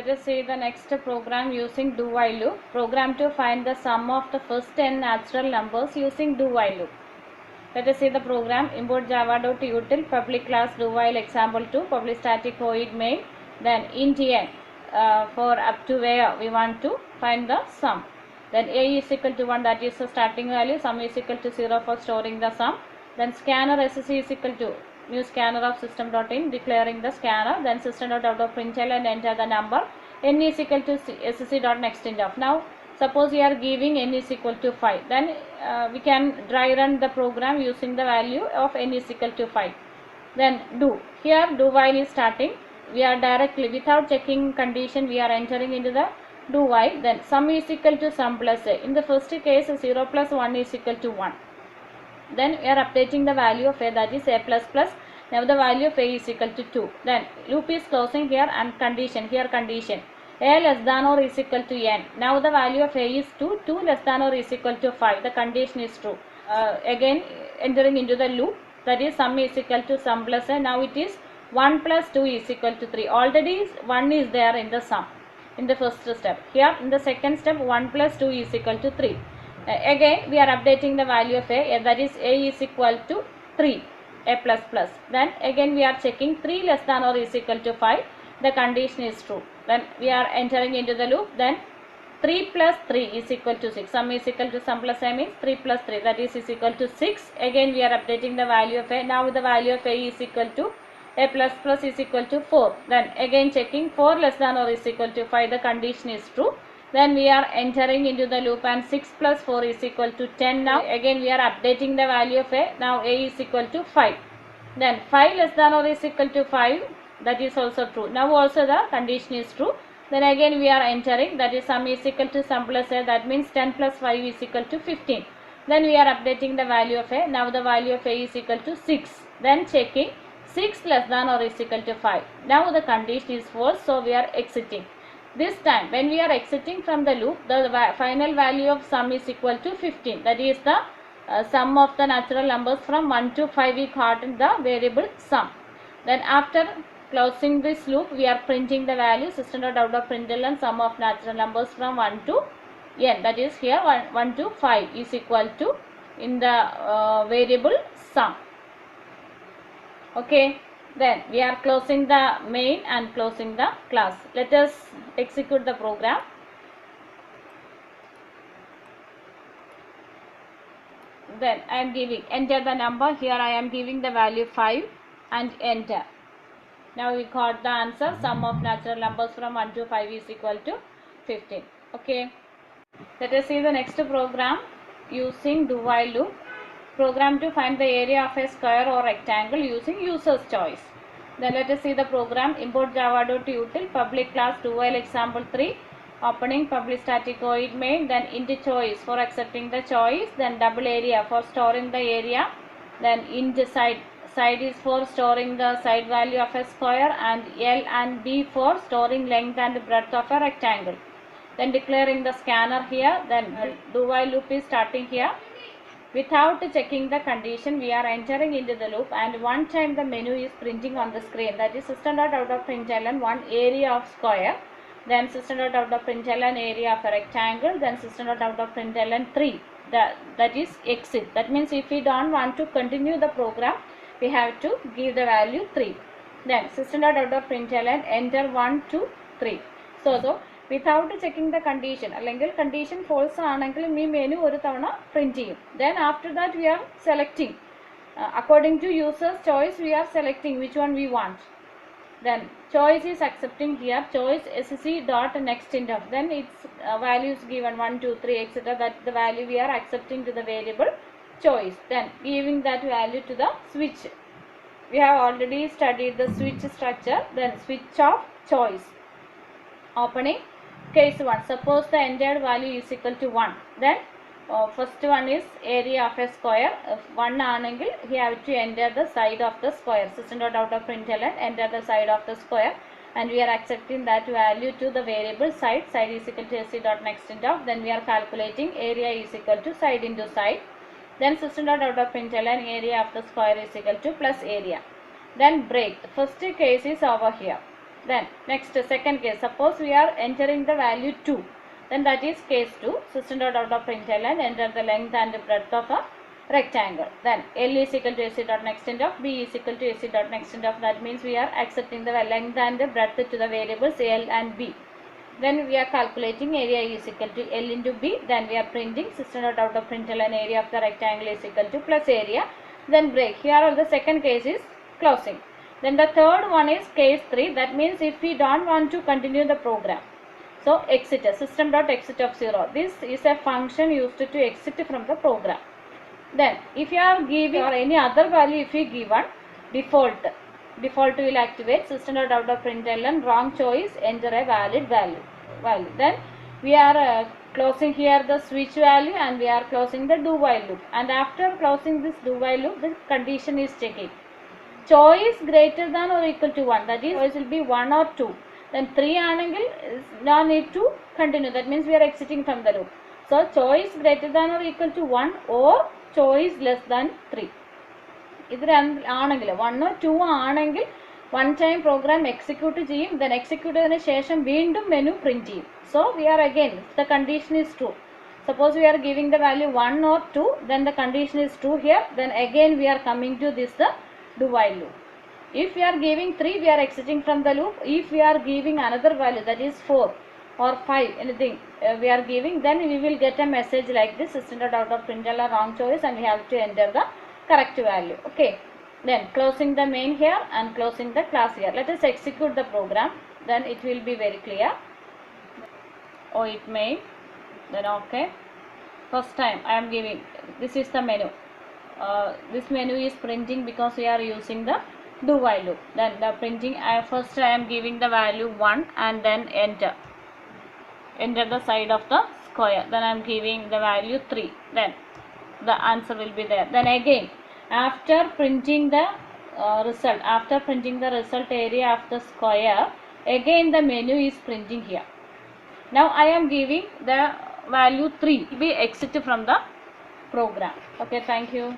let us see the next program using do while loop. Program to find the sum of the first 10 natural numbers using do while loop. Let us see the program. Import java.util public class do while example2 public static void main, then int n for up to where we want to find the sum. Then a is equal to 1, that is the starting value, sum is equal to 0 for storing the sum. Then scanner sc is equal to new scanner of system.in declaring the scanner, then system.out.println and enter the number, n is equal to sc.nextInt. Now suppose we are giving n is equal to 5, then we can dry run the program using the value of n is equal to 5. Then do, here do while is starting, we are directly without checking condition we are entering into the do while. Then sum is equal to sum plus a, in the first case 0 plus 1 is equal to 1. Then we are updating the value of a, that is a plus plus. Now the value of a is equal to 2. Then loop is closing here and condition, here condition a less than or is equal to n. Now the value of a is 2, 2 less than or is equal to 5. The condition is true. Again entering into the loop, that is sum is equal to sum plus a. Now it is 1 plus 2 is equal to 3. Already 1 is there in the sum in the first step. Here in the second step 1 plus 2 is equal to 3. Again we are updating the value of a, that is a is equal to 3, a plus plus. Then again we are checking 3 less than or is equal to 5. The condition is true. Then we are entering into the loop. Then 3 plus 3 is equal to 6. Sum is equal to sum plus a means 3 plus 3, that is equal to 6. Again we are updating the value of a. Now the value of a is equal to a plus plus is equal to 4. Then again checking 4 less than or is equal to 5. The condition is true. Then we are entering into the loop and 6 plus 4 is equal to 10. Now again we are updating the value of a. Now a is equal to 5. Then 5 less than or is equal to 5, that is also true. Now also the condition is true. Then again we are entering, that is sum is equal to sum plus a, that means 10 plus 5 is equal to 15. Then we are updating the value of a. Now the value of a is equal to 6. Then checking 6 less than or is equal to 5. Now the condition is false, so we are exiting. This time when we are exiting from the loop, the final value of sum is equal to 15. That is the sum of the natural numbers from 1 to 5 we got in the variable sum. Then after closing this loop we are printing the value system.out.println sum of natural numbers from 1 to n. That is here 1 to 5 is equal to in the variable sum. Okay. Then we are closing the main and closing the class. Let us execute the program. Then I am giving, enter the number. Here I am giving the value 5 and enter. Now we got the answer, sum of natural numbers from 1 to 5 is equal to 15. Okay. Let us see the next program using do while loop. Program to find the area of a square or rectangle using user's choice. Then let us see the program. Import java.util public class do while example3 opening public static void main, then int choice for accepting the choice, then double area for storing the area, then int side is for storing the side value of a square, and L and B for storing length and breadth of a rectangle. Then declaring the scanner here. Then do while loop is starting here. Without checking the condition we are entering into the loop, and one time the menu is printing on the screen, that is system.out.println one area of square, then system.out.println area of a rectangle, then system.out.println 3, that is exit. That means if we don't want to continue the program we have to give the value 3. Then system.out.println enter 1 to 3. So without checking the condition, അല്ലെങ്കിൽ condition false ആണെങ്കിൽ ഈ menu ഒരു തവണ print ചെയ്യും. Then after that we are selecting according to user's choice, we are selecting which one we want. Then choice is accepting here, choice sc.nextInt. Then its values given 1 2 3 etc. That the value we are accepting to the variable choice. Then giving that value to the switch. We have already studied the switch structure. Then switch of choice. Opening case 1, suppose the entered value is equal to 1. Then first one is area of a square. If 1 angle, he have to enter the side of the square. System.out.println enter the side of the square, and we are accepting that value to the variable side. Side is equal to sc.nextInt. Then we are calculating area is equal to side into side. Then system.out.println area of the square is equal to plus area. Then break. First case is over here. Then next second case, suppose we are entering the value 2, then that is case 2. System.out.println, enter the length and breadth of a rectangle. Then L is equal to AC dot next end of, B is equal to AC dot next end of. That means we are accepting the length and breadth to the variables L and B. Then we are calculating area is equal to L into B. Then we are printing system.out.println area of the rectangle is equal to plus area. Then break. Here the second case is closing. Then the third one is case 3. That means if we don't want to continue the program, so exit, system.exit of 0. This is a function used to exit from the program. Then if you are giving or any other value, if you given default will activate system.out.println wrong choice, enter a valid value. Then we are closing here the switch value and we are closing the do while loop. And after closing this do while loop, the condition is checking. Choice greater than or equal to 1, that is choice will be 1 or 2. Then 3 angle no need to continue, that means we are exiting from the loop. So choice greater than or equal to 1 or choice less than 3. ഇതിൽ ആണെങ്കിൽ 1 or 2 ആണെങ്കിൽ one time program execute ചെയ്യും, then execute ചെയ്തതിന് ശേഷം വീണ്ടും menu print ചെയ്യും. So we are again, if the condition is true, suppose we are giving the value 1 or 2, then the condition is true here, then again we are coming to this the do while loop. If we are giving 3, we are exiting from the loop. If we are giving another value, that is 4 or 5, anything we are giving, then we will get a message like this, system.out.println wrong choice, and we have to enter the correct value. Okay, then closing the main here and closing the class here. Let us execute the program, then it will be very clear. Oh, it main, then okay. First time I am giving, this is the menu. This menu is printing because we are using the do while loop. Then the printing, first I am giving the value 1 and then enter the side of the square. Then I am giving the value 3. Then the answer will be there. Then again, after printing the result, area of the square, again the menu is printing here. Now I am giving the value 3. We exit from the program. Okay, thank you.